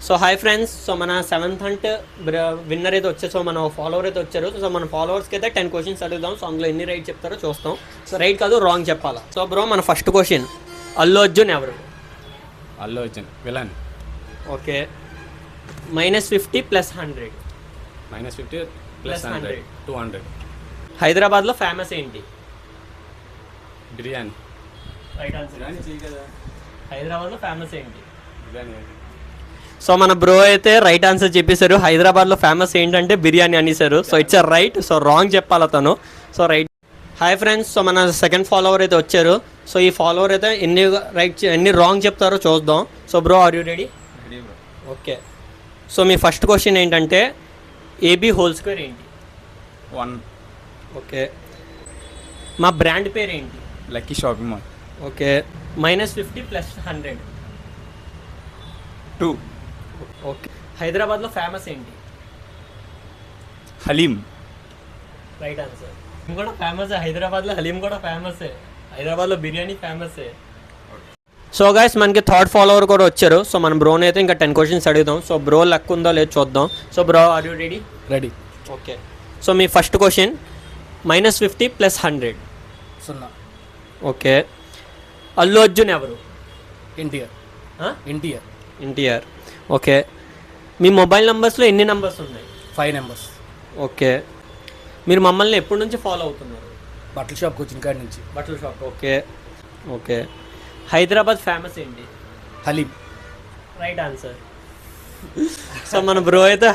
So hi friends, so మన 7th hunt winner అయితే వచ్చారు. సో మన ఫాలోవర్ అయితే వచ్చారు. సో మన ఫాలోవర్స్కి అయితే 10 క్వశ్చన్స్ అడుగుదాం. సో అందులో ఎన్ని రైట్ చెప్తారో చూస్తాం. సో రైట్ కాదు రాంగ్ చెప్పాలా. సో బ్రో మన ఫస్ట్ క్వశ్చన్, అల్లు అర్జున్ ఎవరు? అల్లు అర్జున్ విలన్. ఓకే, -50 + 100. -50 + 100 200. హైదరాబాద్లో ఫేమస్ ఏంటి? బిర్యానీ. Right answer. బిర్యానీ చెయ్యి కదా. హైదరాబాద్లో ఫేమస్ ఏంటి? బిర్యానీ. సో మన బ్రో అయితే రైట్ ఆన్సర్ చెప్పేశారు. హైదరాబాద్లో ఫేమస్ ఏంటంటే బిర్యానీ అనేసారు. So it's right. So wrong చెప్పాలి అతను. So right. Hi friends, so మన సెకండ్ ఫాలోవర్ అయితే వచ్చారు. సో ఈ ఫాలోవర్ అయితే ఎన్ని రాంగ్ చెప్తారో చూద్దాం. So bro are you ready? Okay. So మీ ఫస్ట్ క్వశ్చన్ ఏంటంటే AB² ఏంటి? 1. ఓకే. మా బ్రాండ్ పేరు ఏంటి? Lucky shopping mall. Okay. -50 + 100. 2. Okay. హైదరాబాద్లో ఫేమస్ ఏంటి? హలీం. Right answer. హలీం కూడా ఫేమస్. హైదరాబాద్లో హలీం కూడా ఫేమసే. హైదరాబాద్లో బిర్యానీ ఫేమసే. సో గైస్ మనకి థర్డ్ ఫాలోవర్ కూడా వచ్చారు. సో మన బ్రోని అయితే ఇంకా 10 క్వశ్చన్స్ అడుగుదాం. సో బ్రో లక్ ఉందో లేదో చూద్దాం. So bro are you ready? Ready. Okay. So మీ first question, -50 + 100. 0. Okay. Allu Arjun ఎవరు? ఎన్టీఆర్. ఎన్టీఆర్. ఓకే. మీ మొబైల్ నెంబర్స్లో ఎన్ని నెంబర్స్ ఉన్నాయి? 5 నెంబర్స్. ఓకే. మీరు మమ్మల్ని ఎప్పటి నుంచి ఫాలో అవుతున్నారు? బట్టల షాప్కి వచ్చిన కాడి నుంచి. బట్టల shop. Okay. Okay. Hyderabad famous ఏంటి? హలీం. Right answer. సో మన బ్రో అయితే